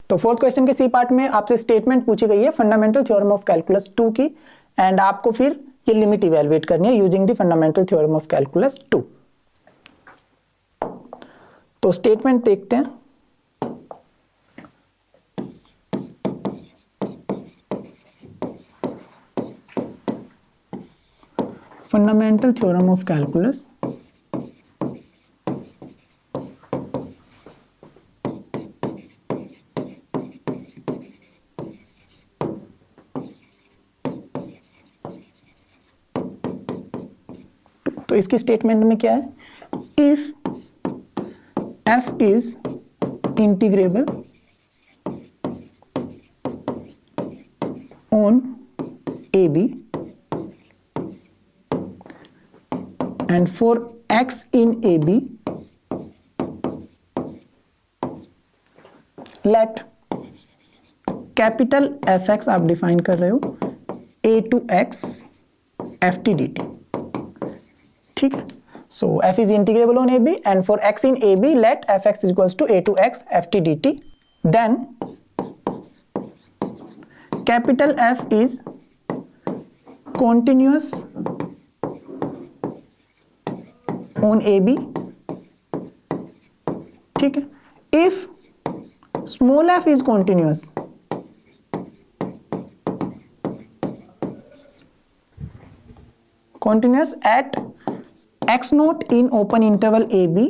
तो fourth question के C part में आपसे स्टेटमेंट पूछी गई है फंडामेंटल थ्योरम ऑफ कैलकुलस 2 की, एंड आपको फिर ये लिमिट इवैल्यूएट करनी है using the fundamental theorem of calculus 2। तो स्टेटमेंट देखते हैं। फंडामेंटल थ्योरम ऑफ कैलकुलस तो इसकी स्टेटमेंट में क्या है, if f is integrable on AB and for x in AB let capital fx आप डिफाइन कर रहे हो a to x ft dt, ठीक है। So f is integrable on AB and for x in AB let fx is equals to a to x ft dt, then capital F is continuous on AB, ठीक है। if small f is continuous at x naught in open interval AB,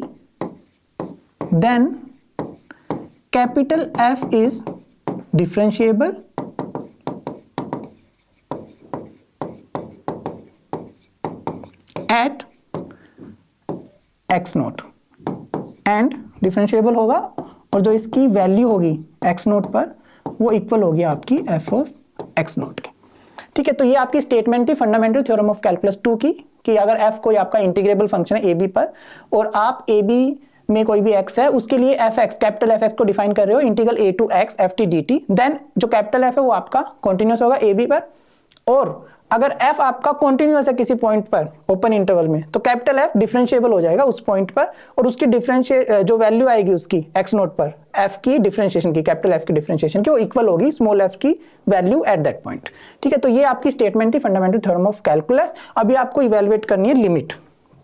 then capital F is differentiable at x note, and differentiable होगा और जो इसकी value होगी x note पर वो equal होगी आपकी f ऑफ x नोट की, ठीक है। तो ये आपकी स्टेटमेंट थी फंडामेंटल थ्योरम ऑफ कैलकुलस 2 की, कि अगर f कोई आपका इंटीग्रेबल फंक्शन है AB पर और आप AB में कोई भी x है उसके लिए fx कैपिटल fx को डिफाइन कर रहे हो integral a to x ft dt, then जो कैपिटल f है वो आपका कॉन्टिन्यूस होगा AB पर, और अगर f आपका कॉन्टिन्यूअस है किसी पॉइंट पर ओपन इंटरवल में तो कैपिटल F डिफरेंशिएबल हो जाएगा उस पॉइंट पर, और उसकी जो वैल्यू आएगी उसकी x नोट पर f की डिफरेंशिएशन की, कैपिटल F की डिफरेंशिएशन की, वो इक्वल होगी स्मॉल f की वैल्यू एट दैट पॉइंट, ठीक है। तो ये आपकी स्टेटमेंट थी फंडामेंटल थ्योरम ऑफ कैलकुलस। अभी आपको इवेलुएट करनी है लिमिट,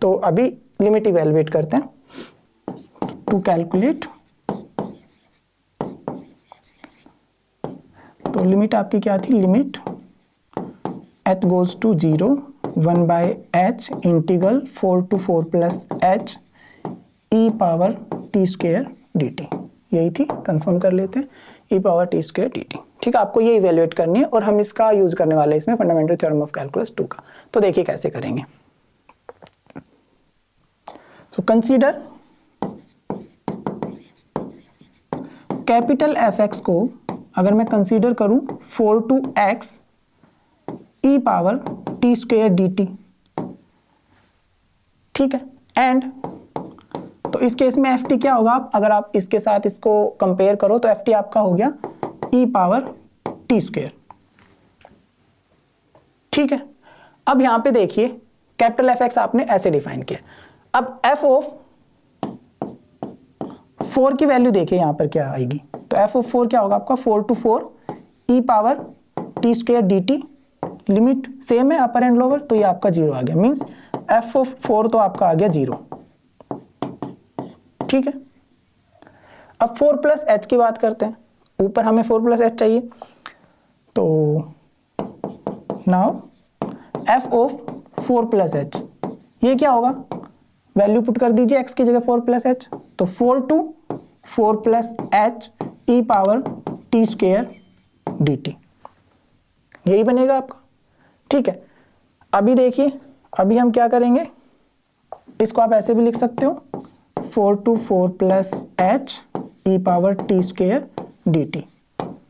तो अभी लिमिट इवेलुएट करते हैं। टू कैलकुलेट, तो लिमिट आपकी क्या थी, limit h goes to 0 1 by h integral 4 to 4 plus h e power t square dt, यही थी, कंफर्म कर लेते हैं, e power t square dt, ठीक है। आपको ये इवेलुएट करनी है और हम इसका यूज करने वाले हैं इसमें फंडामेंटल थ्योरम ऑफ कैलकुलस 2 का। तो देखिए कैसे करेंगे। सो कंसीडर कैपिटल fx को अगर मैं कंसीडर करूं 4 to x e power t square dt, ठीक है। एंड तो इस केस में ft क्या होगा, अगर आप इसके साथ इसको कंपेयर करो तो ft आपका हो गया e पावर t स्क्वायर, ठीक है। अब यहां पे देखिए कैपिटल fx आपने ऐसे डिफाइन किया, अब f ऑफ 4 की वैल्यू देखिए यहां पर क्या आएगी, तो f ऑफ 4 क्या होगा आपका 4 to 4 e power t square dt, limit same है अपर एंड लोअर, तो ये आपका 0 आ गया, मींस f ऑफ 4 तो आपका आ गया 0, ठीक है। अब 4 प्लस h की बात करते हैं, ऊपर हमें 4 प्लस h चाहिए, तो now f of 4 plus h ये क्या होगा, वैल्यू पुट कर दीजिए x की जगह 4 प्लस h, तो 4 to 4 plus h e power t square dt, यही बनेगा आपका, ठीक है। अभी देखिए अभी हम क्या करेंगे, इसको आप ऐसे भी लिख सकते हो 4 to 4 plus h e power t square dt,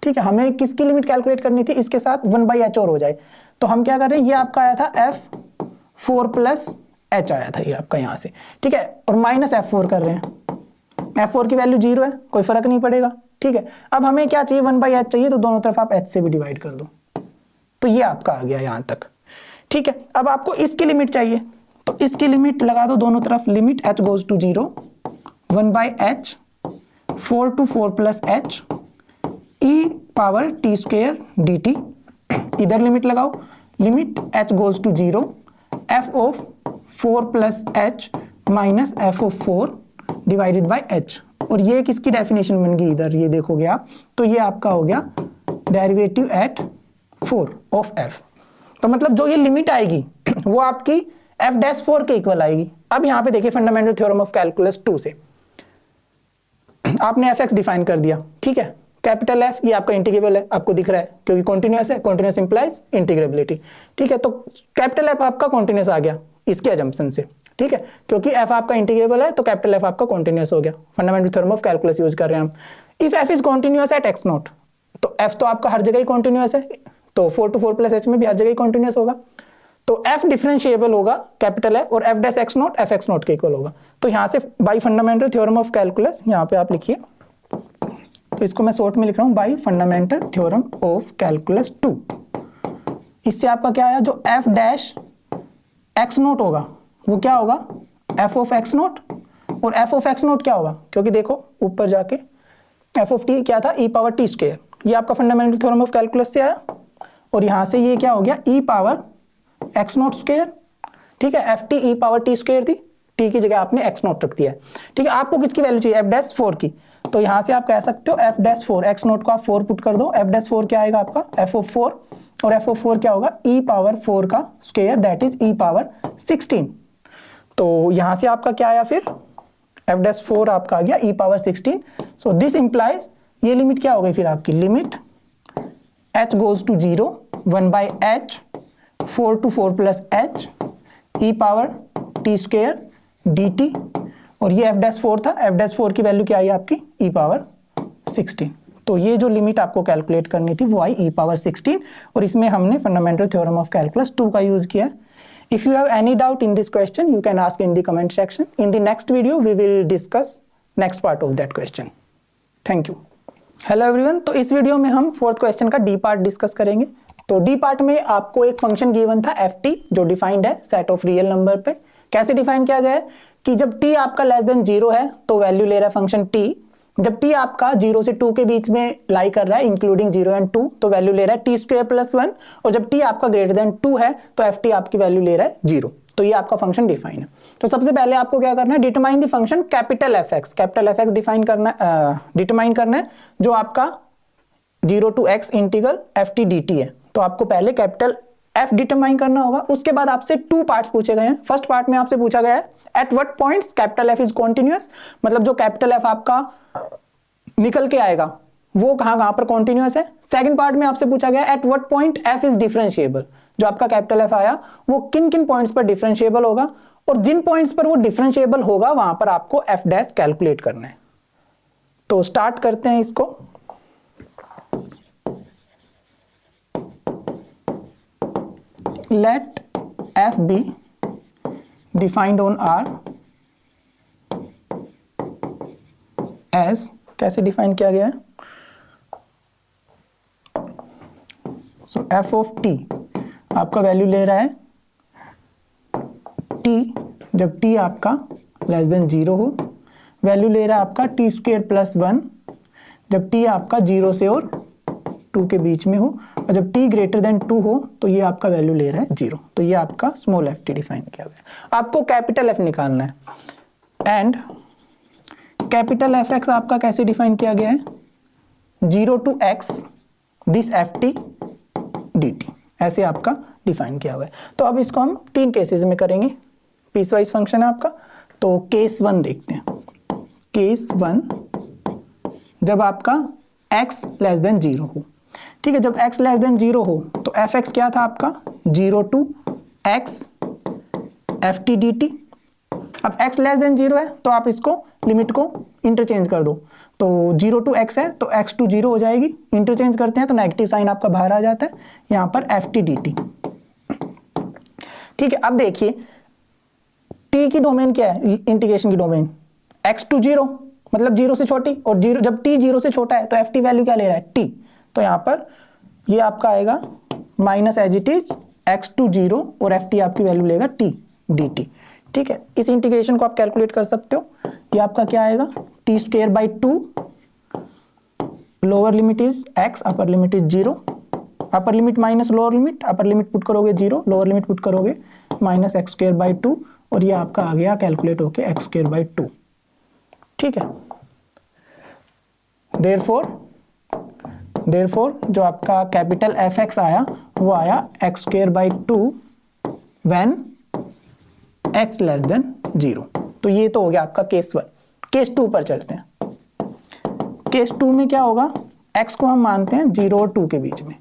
ठीक है। हमें किसकी लिमिट कैलकुलेट करनी थी, इसके साथ 1 बाई h और हो जाए, तो हम क्या कर रहे हैं, ये आपका आया था f4 प्लस h आया था ये आपका यहाँ से, ठीक है, और माइनस f4 कर रहे हैं, f4 की वैल्यू 0 है, कोई फर्क नहीं पड़ेगा, ठीक है। अब हमें क्या चाहिए, 1 बाई h चाहिए, तो दोनों तरफ आप h से भी डिवाइड कर दो, तो ये आपका आ गया यहां तक, ठीक है। अब आपको इसकी लिमिट चाहिए, तो इसकी लिमिट लगा दो दोनों तरफ, limit h goes to 0 1 by h 4 to 4 plus h e power t square d t, इधर लिमिट लगाओ, limit h goes to 0, f of 4 plus H minus F of 4 divided by h। और ये किसकी definition बन गई, इधर ये देखोगे आप, तो ये आपका हो गया डेरिवेटिव एट 4 ऑफ f। तो मतलब जो ये लिमिट आएगी वो आपकी f डैश 4 के इक्वल आएगी। अब यहाँ पे देखिए फंडामेंटल थ्योरम ऑफ कैलकुलस 2 से आपने fx डिफाइन कर दिया, ठीक है। कैपिटल F ये आपका इंटीग्रेबल है, आपको दिख रहा है क्योंकि कॉन्टिन्यूअस है, कॉन्टिन्यूअस इंप्लाइज इंटीग्रेबिलिटी, ठीक है। तो कैपिटल F आपका कॉन्टिन्यूअस आ गया इसके अजम्पशन से, ठीक है, क्योंकि F आपका इंटीग्रेबल है तो कैपिटल F आपका कॉन्टिन्यूअस हो गया। Fundamental theorem of calculus use कर रहे हैं हम। If F is continuous at x naught, तो F तो आपका हर जगह ही कॉन्टिन्यूअस है, तो 4 to 4 प्लस h में भी हर जगह ही कॉन्टिन्यूअस होगा। तो F डिफरेंशिएबल होगा कैपिटल F, और F dash x not F x not के इक्वल होगा। तो यहाँ से by fundamental theorem of calculus, यहाँ पे आप लिखिए, तो इसको मैं शॉर्ट में लिख रहा हूँ by fundamental theorem of calculus 2। इससे आपका क्या आया, जो F डैश x नॉट होगा वो क्या होगा, f ऑफ x नॉट, और f ऑफ x नॉट क्या होगा, क्योंकि देखो ऊपर जाके f ऑफ t क्या था, e पावर t स्क्वायर, ये आपका फंडामेंटल थ्योरम ऑफ कैलकुलस से आया, और यहाँ से ये क्या हो गया, e power x not square, ठीक है। ft e power t square थी, t की जगह आपने x नॉट रख दिया है, ठीक है। आपको किसकी वैल्यू चाहिए, f डैश 4 की, तो यहाँ से आप कह सकते हो f डैश 4, x नॉट को आप 4 पुट कर दो, f डैश 4 क्या आएगा आपका, f ऑफ 4, और f ऑफ 4 क्या होगा, e पावर 4 का square, that is e power 16। तो यहाँ से आपका क्या आया फिर, f डैश 4 आपका आ गया e power 16। So this implies, ये लिमिट क्या हो गई फिर आपकी, limit h goes to 0 1 by h 4 to 4 plus h e power t square dt, और ये f डैश 4 था, f डैश 4 की वैल्यू क्या आई आपकी, e पावर 16। तो ये जो लिमिट आपको कैलकुलेट करनी थी वो आई e पावर 16, और इसमें हमने फंडामेंटल थ्योरम ऑफ कैलकुलस 2 का यूज किया। If you have any doubt in this question, you can ask in the comment section. In the next video, we will discuss next part of that question. Thank you. Hello everyone. तो इस video में हम fourth question का D part discuss करेंगे। तो D part में आपको एक फंक्शन गिवन था ft, जो डिफाइंड है सेट ऑफ रियल नंबर पे। कैसे डिफाइन किया गया है कि जब t आपका लेस देन 0 है तो वैल्यू ले रहा है फंक्शन t, जब t आपका 0 से 2 के बीच में लाई कर रहा है इंक्लूडिंग 0 एंड 2 तो वैल्यू ले रहा है t स्क्वायर प्लस 1, और जब t आपका ग्रेटर देन 2 है तो ft आपकी वैल्यू ले रहा है 0। तो ये आपका फंक्शन डिफाइन है। तो सबसे पहले आपको क्या करना है, determine the function capital fx, capital fx define करना, डिटरमाइन करना है, जो आपका 0 to x integral ft dt है। तो आपको पहले कैपिटल f डिटरमाइन करना होगा। उसके बाद आपसे 2 पार्ट्स पूछे गए हैं। फर्स्ट पार्ट में आपसे पूछा गया है at what points capital f is continuous, मतलब जो कैपिटल f आपका निकल के आएगा वो कहां पर कॉन्टिन्यूअस है। सेकंड पार्ट में आपसे पूछा गया at what point f is differentiable, जो आपका कैपिटल F आया वो किन किन पॉइंट्स पर डिफरेंशिएबल होगा, और जिन पॉइंट्स पर वो डिफरेंशिएबल होगा वहां पर आपको f डैश कैलकुलेट करना है। तो स्टार्ट करते हैं इसको। Let f be defined on R as, कैसे डिफाइन किया गया है, सो f ऑफ t आपका वैल्यू ले रहा है t जब t आपका लेस देन 0 हो, वैल्यू ले रहा है आपका t स्क्वायर प्लस 1 जब t आपका 0 से और 2 के बीच में हो, और जब t ग्रेटर देन 2 हो तो ये आपका वैल्यू ले रहा है 0। तो ये आपका स्मॉल f t डिफाइन किया गया। आपको कैपिटल F निकालना है, एंड कैपिटल fx आपका कैसे डिफाइन किया गया है, 0 to x this ft dt, ऐसे आपका डिफाइन किया हुआ है। तो अब इसको हम 3 केसेस में करेंगे, पीस वाइज फंक्शन है आपका। तो केस 1 देखते हैं। केस 1 जब आपका x लेस देन 0 हो, ठीक है, जब x लेस देन 0 हो तो fx क्या था आपका, 0 to x ft dt। अब x लेस देन 0 है तो आप इसको लिमिट को इंटरचेंज कर दो, तो 0 to x है तो x to 0 हो जाएगी, इंटरचेंज करते हैं तो नेगेटिव साइन आपका बाहर आ जाता है, यहाँ पर ft dt, ठीक है। अब देखिए t की डोमेन क्या है, इंटीग्रेशन की डोमेन x to 0 मतलब 0 से छोटी, और 0 जब t 0 से छोटा है तो ft वैल्यू क्या ले रहा है t, तो यहाँ पर ये आपका आएगा minus as it is x to 0 और ft आपकी वैल्यू लेगा t dt, ठीक है। इस इंटीग्रेशन को आप कैलकुलेट कर सकते हो। ये आपका क्या आएगा, t square by 2 lower limit is x, upper limit is 0, upper limit minus lower limit, upper limit put करोगे 0, लोअर लिमिट पुट करोगे माइनस एक्स स्क्वायर बाई 2, और ये आपका आ गया कैलकुलेट होके एक्स स्क्वायर बाई 2। ठीक है, देयरफॉर जो आपका कैपिटल एफ एक्स आया वो आया x square by 2 when x less then 0। तो ये तो हो गया आपका केस 1। केस 2 पर चलते हैं। केस 2 में क्या होगा, x को हम मानते हैं 0 और 2 के बीच में।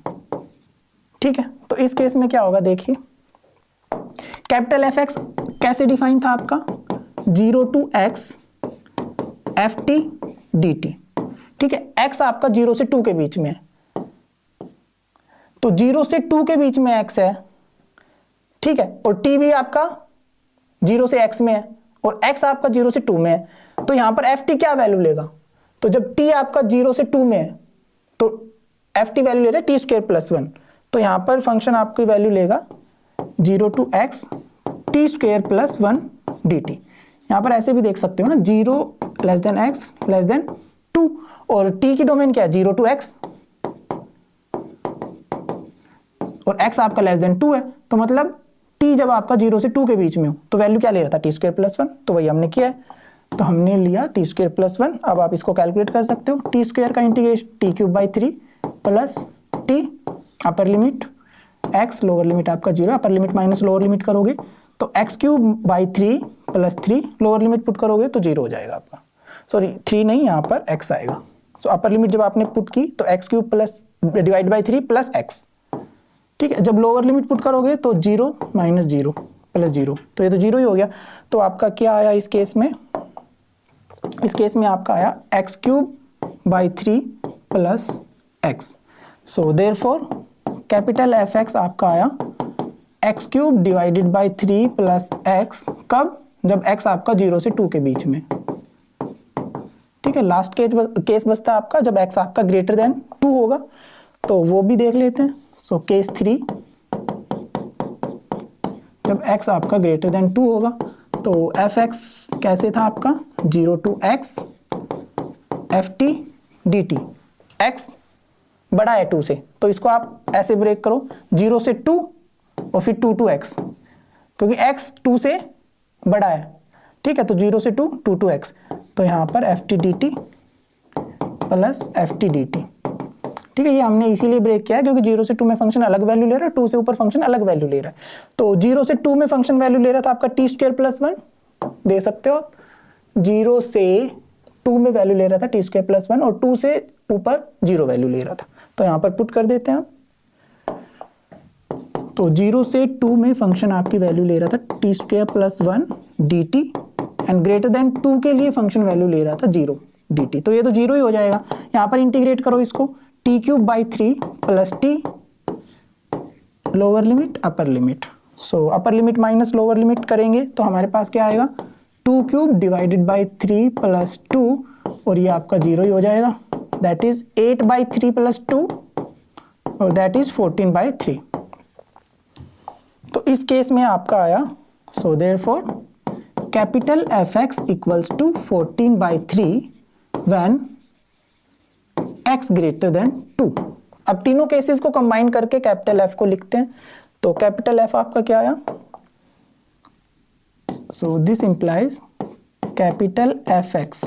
ठीक है, तो इस केस में क्या होगा देखिए, कैपिटल एफ एक्स कैसे डिफाइन था आपका, 0 to x f t d t. ठीक है, x आपका 0 से 2 के बीच में है, तो 0 से 2 के बीच में x है। ठीक है, और t भी आपका 0 से x में है, और x आपका 0 से 2 में है, तो यहां पर एफ टी क्या वैल्यू लेगा, तो जब t आपका 0 से 2 में है तो एफ टी वैल्यू ले रहा है टी स्क्वायर प्लस 1, तो यहां पर फंक्शन आपकी वैल्यू लेगा 0 to x t square plus 1 d t. यहां पर ऐसे भी देख सकते हो ना, 0 less than x less than 2, और t की डोमेन क्या है 0 टू x, और x आपका लेस देन 2 है, तो मतलब t जब आपका 0 से 2 के बीच में हो तो वैल्यू क्या ले रहा था टी स्क्वायर प्लस 1, तो वही हमने किया है, तो हमने लिया टी स्क्वायर प्लस 1। अब आप इसको कैलकुलेट कर सकते हो, टी स्क्वायर का integration T cube by 3 plus T upper limit x, lower limit आपका 0, upper limit minus lower limit करोगे तो x cube by 3 plus 3, lower limit put करोगे तो 0 हो जाएगा आपका, सॉरी 3 नहीं, यहाँ पर x आएगा। सो अपर लिमिट जब आपने पुट की तो x cube plus divide by 3 plus x। ठीक है, जब लोअर लिमिट पुट करोगे तो 0 माइनस 0 प्लस 0, तो ये तो 0 ही हो गया। तो आपका क्या आया इस केस में, इस केस में आपका आया x cube by 3 plus x। So therefore capital F x आपका आया x cube divided by 3 plus x, कब, जब x आपका 0 से 2 के बीच में। ठीक है, लास्ट केस बचता है आपका जब x आपका ग्रेटर देन 2 होगा, तो वो भी देख लेते हैं। सो केस 3, जब x आपका ग्रेटर देन 2 होगा तो एफ एक्स कैसे था आपका, 0 to x f t d t, x बड़ा है 2 से, तो इसको आप ऐसे ब्रेक करो 0 से 2 और फिर 2 टू x, क्योंकि x 2 से बड़ा है। ठीक है, तो 0 से 2 2 टू x, तो यहाँ पर F t d T plus F t d t. ठीक है, ये हमने इसीलिए ब्रेक किया है क्योंकि 0 से 2 में फंक्शन अलग वैल्यू ले रहा है, 2 से ऊपर फंक्शन अलग वैल्यू ले रहा है। तो 0 से 2 में फंक्शन वैल्यू ले रहा था आपका टी स्क्वायर प्लस 1, दे सकते हो आप, 0 से 2 में वैल्यू ले रहा था टी स्क्वायर प्लस 1, और 2 से ऊपर 0 वैल्यू ले रहा था, तो यहाँ पर पुट कर देते हैं आप। तो 0 से 2 में फंक्शन आपकी वैल्यू ले रहा था T square plus 1 d T, and greater than 2 के लिए फंक्शन वैल्यू ले रहा था 0 डी टी, तो ये तो 0 ही हो जाएगा। यहाँ पर इंटीग्रेट करो इसको, T cube by 3 plus T lower limit upper limit, so upper limit minus lower limit करेंगे तो हमारे पास क्या आएगा, 2 क्यूब डिवाइडेड बाई 3 प्लस 2, और ये आपका 0 ही हो जाएगा, दैट इज 8 बाई 3 प्लस 2, और दैट इज 14 बाई 3। तो इस केस में आपका आया, so therefore capital F x equals to 14 by 3 when x greater than 2। अब तीनों केसेस को कंबाइन करके कैपिटल F को लिखते हैं, तो कैपिटल F आपका क्या आया, सो this implies capital F x.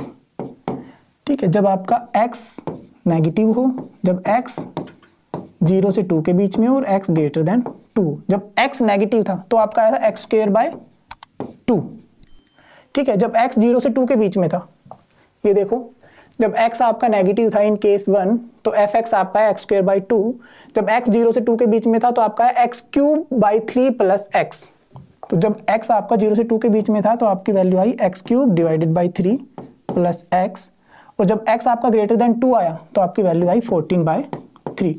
ठीक है, जब आपका x नेगेटिव हो, जब x 0 से 2 के बीच में हो और x ग्रेटर देन 2, जब x नेगेटिव था तो आपका आया था x स्क्वायर बाय 2। ठीक है, जब x 0 से 2 के बीच में था, ये देखो जब x आपका नेगेटिव था इन केस 1 तो एफ एक्स आपका है x स्क्वायर बाई 2, जब x 0 से 2 के बीच में था तो आपका है x cube by 3 plus x, तो जब x आपका 0 से 2 के बीच में था तो आपकी value I x cube divided by 3 plus x, और जब x आपका ग्रेटर देन 2 आया तो आपकी वैल्यू आई 14 बाई 3।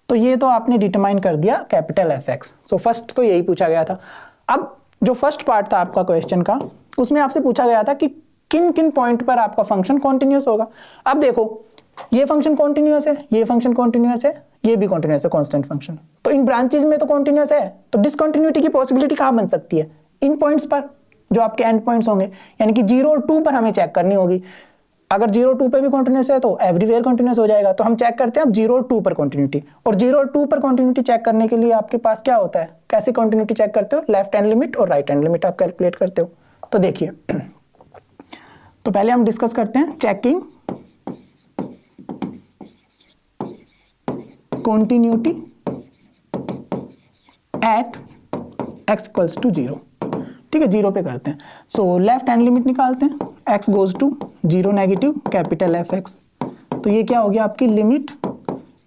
तो ये तो आपने डिटरमाइन कर दिया capital F x. So first तो यही पूछा गया था। अब जो फर्स्ट पार्ट था आपका क्वेश्चन का, उसमें आपसे पूछा गया था कि किन किन पॉइंट पर आपका फंक्शन कॉन्टिन्यूअस होगा। अब देखो ये फंक्शन कॉन्टिन्यूअस है, ये फंक्शन कॉन्टिन्यूअस है, ये भी कॉन्टिन्यूअस है, कांस्टेंट फंक्शन, तो इन ब्रांचेस में तो कॉन्टिन्यूअस है, तो डिसकंटिन्यूटी की पॉसिबिलिटी कहां बन सकती है, इन पॉइंट्स पर जो आपके एंड पॉइंट्स होंगे, यानी कि 0 और 2 पर हमें चेक करनी होगी। अगर 0 2 पे भी कॉन्टिन्यूस है तो एवरीवेयर कॉन्टिन्यूस हो जाएगा। तो हम चेक करते हैं अब 0 2 पर कॉन्टिन्यूटी, और 0 2 पर कॉन्टिन्यूटी चेक करने के लिए आपके पास क्या होता है, कैसे कॉन्टिन्यूटी चेक करते हो, लेफ्ट हैंड लिमिट और राइट हैंड लिमिट आप कैलकुलेट करते हो। तो देखिए, तो पहले हम डिस्कस करते हैं checking continuity at x equals to 0। ठीक है, 0 पे करते हैं। सो लेफ्ट हैंड लिमिट निकालते हैं, x goes to 0 negative capital Fx। तो ये क्या हो गया आपकी limit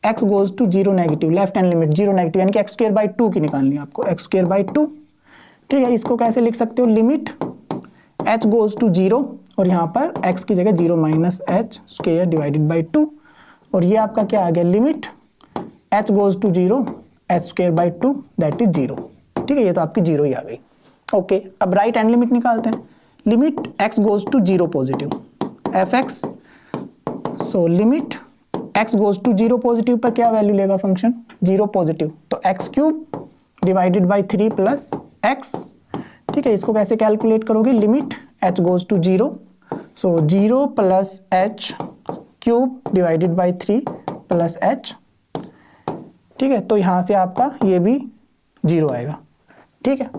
x goes to 0 negative, left hand limit 0 negative, यानी कि x स्क्वायर बाई 2 की निकालनी है आपको, x स्क्वायर बाई 2। ठीक है, इसको कैसे लिख सकते हो, लिमिट h गोज टू 0 और यहाँ पर x की जगह 0 minus h square divided by 2, और ये आपका क्या आ गया, limit h goes to 0 h square by 2 that is 0। ठीक है, ये तो आपकी 0 ही आ गई। ओके, अब राइट हैंड लिमिट निकालते हैं, limit x goes to 0 positive fx। So limit x goes to 0 positive पर क्या वैल्यू लेगा फंक्शन, 0 पॉजिटिव, तो x cube divided by 3 plus x। ठीक है, इसको कैसे कैलकुलेट करोगे, limit h goes to 0, so 0 plus h cube divided by 3 plus h। ठीक है, तो यहाँ से आपका ये भी 0 आएगा। ठीक है,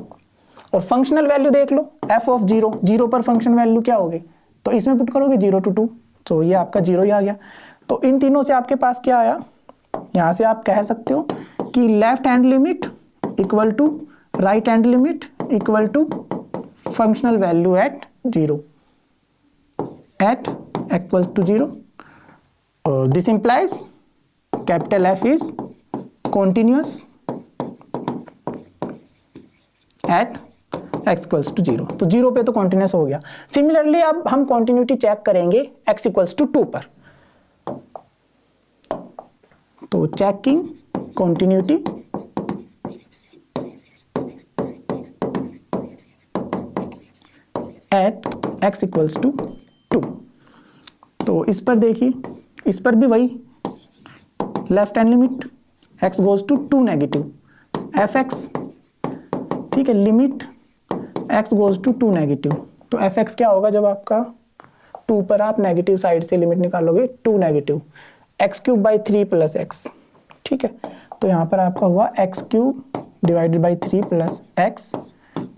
और फंक्शनल वैल्यू देख लो, f ऑफ 0, 0 पर फंक्शन वैल्यू क्या होगी, तो इसमें पुट करोगे 0 to 2, तो ये आपका 0 ही आ गया। तो इन तीनों से आपके पास क्या आया, यहाँ से आप कह सकते हो कि left hand limit equal to right hand limit equal to functional value at 0 at equal to 0, और this implies capital F is continuous at x equals to 0। तो 0 पे तो कॉन्टिन्यूस हो गया। सिमिलरली अब हम कॉन्टिन्यूटी चेक करेंगे x इक्वल्स टू 2 पर। तो checking continuity at x equals to 2। तो इस पर देखिए, इस पर भी वही left hand limit x goes to 2 negative fx। ठीक है, limit x goes to 2 negative, तो fx क्या होगा जब आपका 2 पर आप नेगेटिव साइड से लिमिट निकालोगे, 2 negative x cube by 3 plus x। ठीक है, तो यहाँ पर आपका हुआ x cube divided by 3 plus x।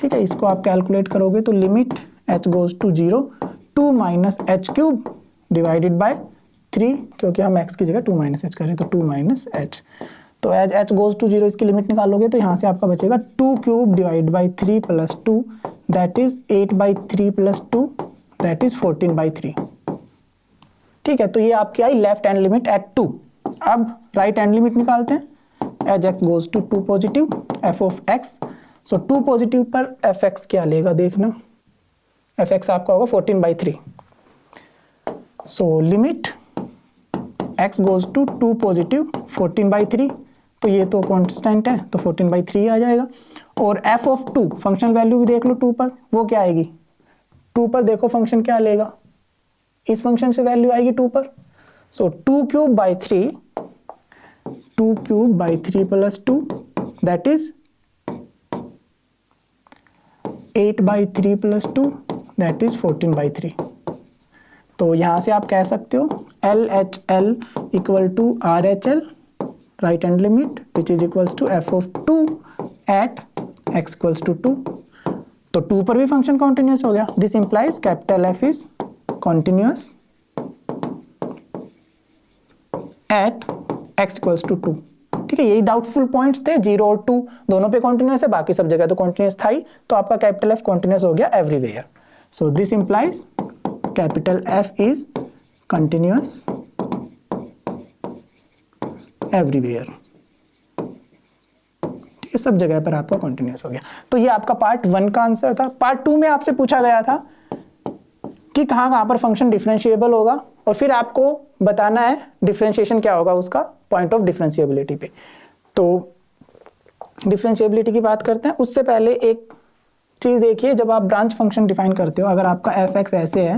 ठीक है, इसको आप कैलकुलेट करोगे तो limit h goes to 0 2 minus h cube divided by 3, क्योंकि हम x की जगह 2 माइनस एच करें तो 2 माइनस एच। तो एज h गोज टू 0 इसकी लिमिट निकालोगे तो यहाँ से आपका बचेगा 2 cube divide by 3 plus 2 that is 8 by 3 plus 2 that is 14 by 3। ठीक है, तो ये आपकी आई लेफ्ट हैंड लिमिट एट 2। अब राइट हैंड लिमिट निकालते हैं, as x goes to 2 positive f of x। So 2 positive पर fx क्या लेगा देखना, fx आपका होगा 14 by 3। So limit x goes to 2 positive 14 by 3, तो ये तो कांस्टेंट है तो 14 बाई 3 आ जाएगा। और f ऑफ 2 फंक्शन वैल्यू भी देख लो 2 पर, वो क्या आएगी, 2 पर देखो फंक्शन क्या लेगा, इस फंक्शन से वैल्यू आएगी 2 पर। So 2 cube by 3, 2 cube by 3 plus 2 that is 8 by 3 plus 2 that is 14 by 3। तो यहाँ से आप कह सकते हो LHL equal to RHL right hand limit which is equals to f of 2 at x equals to 2। तो 2 पर भी फंक्शन कॉन्टिन्यूस हो गया। This implies capital F is continuous at x equals to 2। ठीक है, यही डाउटफुल पॉइंट्स थे, 0 और 2 दोनों पे कॉन्टिन्यूस है, बाकी सब जगह तो कॉन्टिन्यूस था ही, तो आपका कैपिटल F कॉन्टिन्यूस हो गया everywhere. So this implies capital F is continuous everywhere. ठीक है, सब जगह पर आपका कंटिन्यूअस हो गया। तो ये आपका पार्ट 1 का आंसर था। पार्ट 2 में आपसे पूछा गया था कि कहाँ कहाँ पर फंक्शन डिफरेंशिएबल होगा, और फिर आपको बताना है डिफरेंशिएशन क्या होगा उसका पॉइंट ऑफ डिफरेंशिएबिलिटी पे। तो डिफरेंशिएबिलिटी की बात करते हैं, उससे पहले एक चीज़ देखिए, जब आप ब्रांच फंक्शन डिफाइन करते हो, अगर आपका f(x) ऐसे है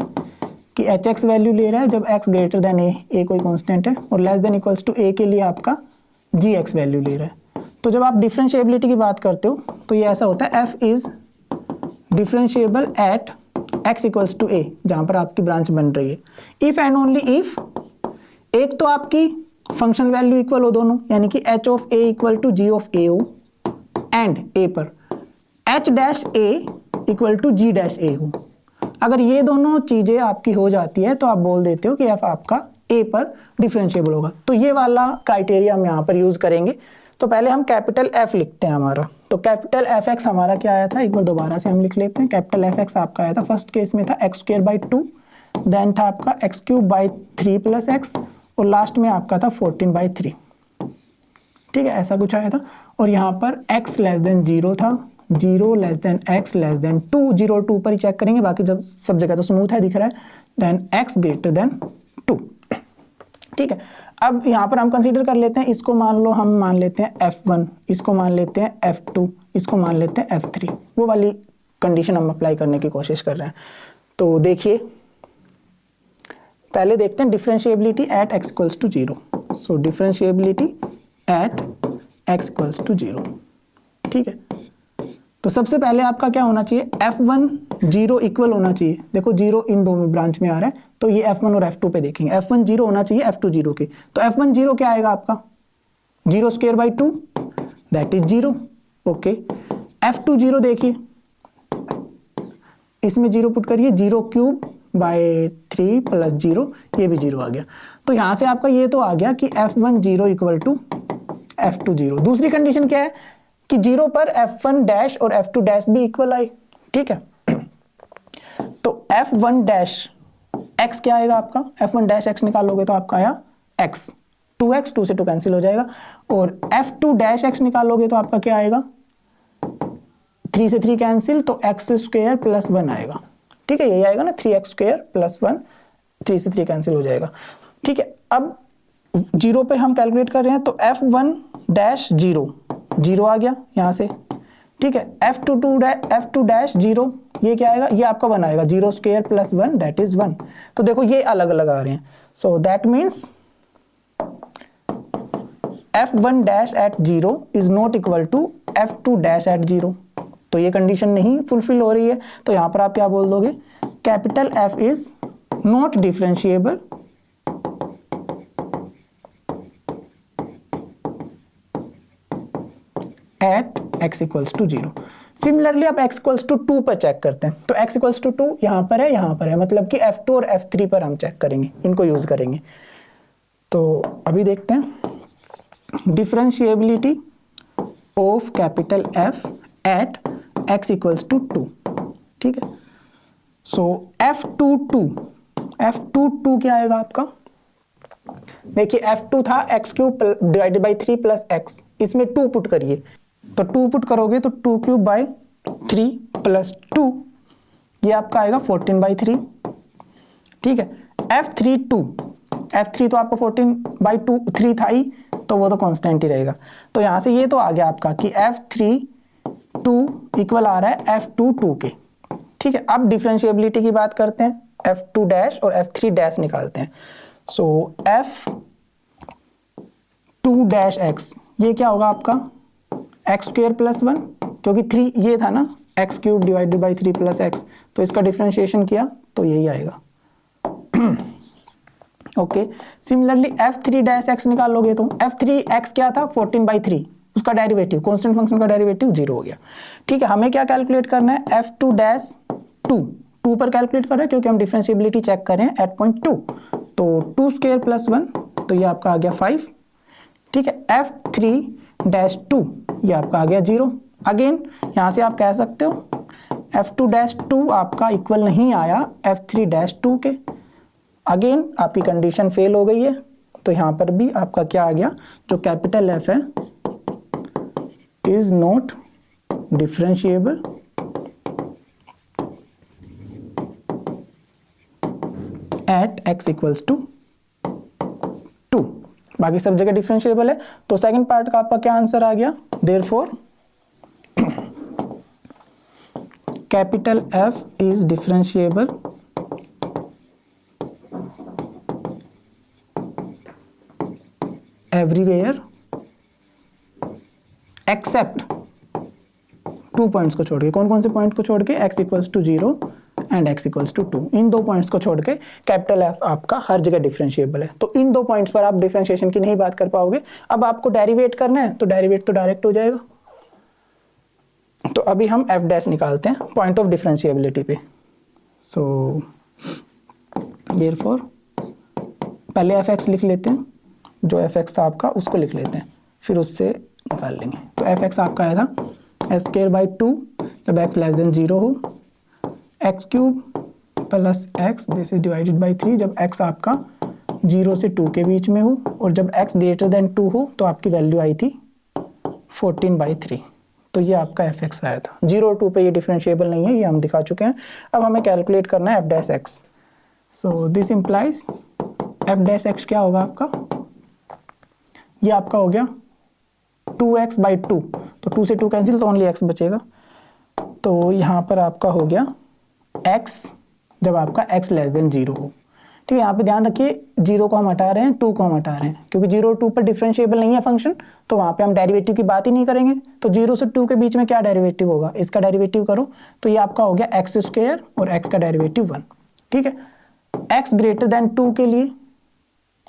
कि hx वैल्यू ले रहा है जब x ग्रेटर देन a कोई कांस्टेंट है, और less than equals to a के लिए आपका gx वैल्यू ले रहा है, तो जब आप डिफरेंशिएबिलिटी की बात करते हो तो ये ऐसा होता है, f is differentiable at x equals to a, जहां पर आपकी ब्रांच बन रही है। इफ एंड ओनली इफ, एक तो आपकी फंक्शन वैल्यू इक्वल हो दोनों, यानी कि h of a equal to g of a हो, एंड a पर h dash a equal to g dash a हो। अगर ये दोनों चीजें आपकी हो जाती है तो आप बोल देते हो कि f आपका a पर डिफरेंशिएबल होगा। तो ये वाला क्राइटेरिया हम यहाँ पर यूज करेंगे। तो पहले हम कैपिटल F लिखते हैं हमारा। तो कैपिटल Fx हमारा क्या आया था, एक बार दोबारा से हम लिख लेते हैं। कैपिटल Fx आपका आया था, फर्स्ट केस में था x स्क्वायर बाई 2, देन था आपका x cube by 3 plus x, और लास्ट में आपका था 14 बाई 3। ठीक है, ऐसा कुछ आया था। और यहाँ पर x लेस देन 0 था, 0 less than x less than 2, 0 2 पर ही चेक करेंगे, बाकी जब सब जगह तो स्मूथ है दिख रहा है। Then x greater than 2। ठीक है, अब यहाँ पर हम कंसीडर कर लेते हैं, इसको मान लेते हैं f1, इसको मान लेते हैं f2, इसको मान लेते हैं f3। वो वाली कंडीशन हम अप्लाई करने की कोशिश कर रहे हैं। तो देखिए, पहले देखते हैं differentiability at x equals to 0। So differentiability at x equals to 0। ठीक है, तो सबसे पहले आपका क्या होना चाहिए, f1 0 इक्वल होना चाहिए। देखो 0 इन दो में ब्रांच में आ रहा है, तो ये f1 और f2 पे देखेंगे। f1 0 होना चाहिए f2 0 के, तो f1 0 क्या आएगा आपका, 0 square by 2 that is 0। Okay, f2 0 देखिए, इसमें 0 पुट करिए, 0 क्यूब बाय 3 प्लस 0, ये भी 0 आ गया। तो यहां से आपका ये तो आ गया कि f1 0 इक्वल टू f2 0। दूसरी कंडीशन क्या है कि 0 पर f1 डैश और f2 डैश भी इक्वल आए। ठीक है, तो f1 डैश x क्या आएगा आपका, f1 डैश x निकालोगे तो आपका आया x, 2x, 2 से 2 कैंसिल हो जाएगा। और f2 डैश x निकालोगे तो आपका क्या आएगा, 3 से 3 कैंसिल, तो x स्क्वायर प्लस 1 आएगा। ठीक है, यही आएगा ना, 3x स्क्वायर प्लस 1, 3 से 3 कैंसिल हो जाएगा। ठीक है, अब 0 पे हम कैलकुलेट कर रहे हैं, तो f1 डैश 0 0 आ गया यहाँ से। ठीक है, f2 डैश 0, ये क्या आएगा, ये आपका 1 आएगा, 0 स्क्वायर प्लस 1 दैट इज 1। तो देखो ये अलग अलग आ रहे हैं। So that means f1 dash at 0 is not equal to f2 dash at 0। तो ये कंडीशन नहीं फुलफिल हो रही है, तो यहां पर आप क्या बोल दोगे, capital F is not differentiable at x equals to 0। Similarly आप x इक्वल्स टू 2 पर चेक करते हैं, तो x इक्वल्स टू 2 यहाँ पर है, यहाँ पर है, मतलब कि f2 और f3 पर हम चेक करेंगे, इनको यूज करेंगे। तो अभी देखते हैं differentiability of capital F at x equals to 2। ठीक है, सो f2 क्या आएगा आपका, देखिए f2 था x cube divided by 3 plus x, इसमें 2 पुट करिए, तो 2 पुट करोगे तो 2 क्यूब बाई 3 प्लस 2, ये आपका आएगा 14 बाई 3। ठीक है, f3 तो आपका 14 बाई 3 था ही, तो वो तो कांस्टेंट ही रहेगा। तो यहाँ से ये तो आ गया आपका कि f3 2 इक्वल आ रहा है f2 2 के। ठीक है, अब डिफरेंशिएबिलिटी की बात करते हैं, f2 डैश और f3 डैश निकालते हैं। सो f2 डैश x, ये क्या होगा आपका, x स्क्वायर प्लस 1, क्योंकि 3 ये था ना, x cube divided by 3 plus x, तो इसका डिफरेंशिएशन किया तो यही आएगा। Okay, similarly f3 dash x निकालोगे तो f3x क्या था, 14 बाई 3, उसका डेरिवेटिव, कांस्टेंट फंक्शन का डेरिवेटिव 0 हो गया। ठीक है, हमें क्या कैलकुलेट करना है, f2 डैश 2 पर कैलकुलेट कर रहे हैं, क्योंकि हम डिफरेंशिएबिलिटी चेक कर रहे हैं एट पॉइंट 2, तो 2 स्क्वायर प्लस 1, तो ये आपका आ गया 5। ठीक है, f3 डैश 2, ये आपका आ गया 0। अगेन यहाँ से आप कह सकते हो f2 डैश 2 आपका इक्वल नहीं आया f3 डैश 2 के। अगेन आपकी कंडीशन फेल हो गई है, तो यहाँ पर भी आपका क्या आ गया, जो कैपिटल F है is not differentiable at x equals to 2। बाकी सब जगह डिफरेंशिएबल है, तो सेकंड पार्ट का आपका क्या आंसर आ गया, therefore capital F is differentiable everywhere except 2 points को छोड़ के। कौन कौन से पॉइंट को छोड़ के, x equals to 0 and x equals to 2। इन दो पॉइंट्स को छोड़ के कैपिटल F आपका हर जगह डिफरेंशिएबल है। तो इन दो पॉइंट्स पर आप डिफरेंशिएशन की नहीं बात कर पाओगे। अब आपको डेरिवेट करना है तो डेरिवेट तो डायरेक्ट हो जाएगा। तो अभी हम f डैश निकालते हैं पॉइंट ऑफ डिफरेंशिएबिलिटी पे। सो देयरफॉर पहले fx लिख लेते हैं, जो fx था आपका उसको लिख लेते हैं, फिर उससे निकाल लेंगे। तो fx आपका आया था s²/2 जब x लेस देन 0 हो, x³ plus x this is divided by 3 जब x आपका 0 से 2 के बीच में हो, और जब x ग्रेटर देन 2 हो तो आपकी वैल्यू आई थी 14/3। तो ये आपका fx आया था। 0 और 2 पे ये डिफरेंशिएबल नहीं है, ये हम दिखा चुके हैं। अब हमें कैलकुलेट करना है f dash x। So this implies f dash x क्या होगा आपका, ये आपका हो गया 2x/2। तो 2 से 2 कैंसिल तो ओनली x बचेगा। तो यहाँ पर आपका हो गया x जब आपका x लेस देन 0 हो। ठीक है, यहाँ पे ध्यान रखिए 0 को हम हटा रहे हैं, 2 को हम हटा रहे हैं, क्योंकि 0 और 2 पर डिफरेंशिएबल नहीं है फंक्शन, तो वहाँ पे हम डेरिवेटिव की बात ही नहीं करेंगे। तो 0 से 2 के बीच में क्या डेरिवेटिव होगा, इसका डेरिवेटिव करो तो ये आपका हो गया x² और x का डेरिवेटिव 1। ठीक है, x ग्रेटर देन 2 के लिए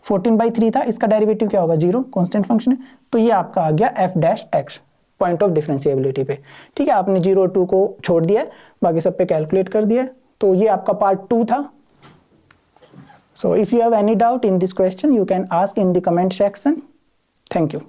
14/3 था, इसका डेरिवेटिव क्या होगा 0, कांस्टेंट फंक्शन है। तो ये आपका आ गया f dash x point of differentiability पे। ठीक है, आपने 0 और 2 को छोड़ दिया, बाकी सब पे कैलकुलेट कर दिया। तो ये आपका पार्ट 2 था। So if you have any doubt in this question, you can ask in the comment section. Thank you.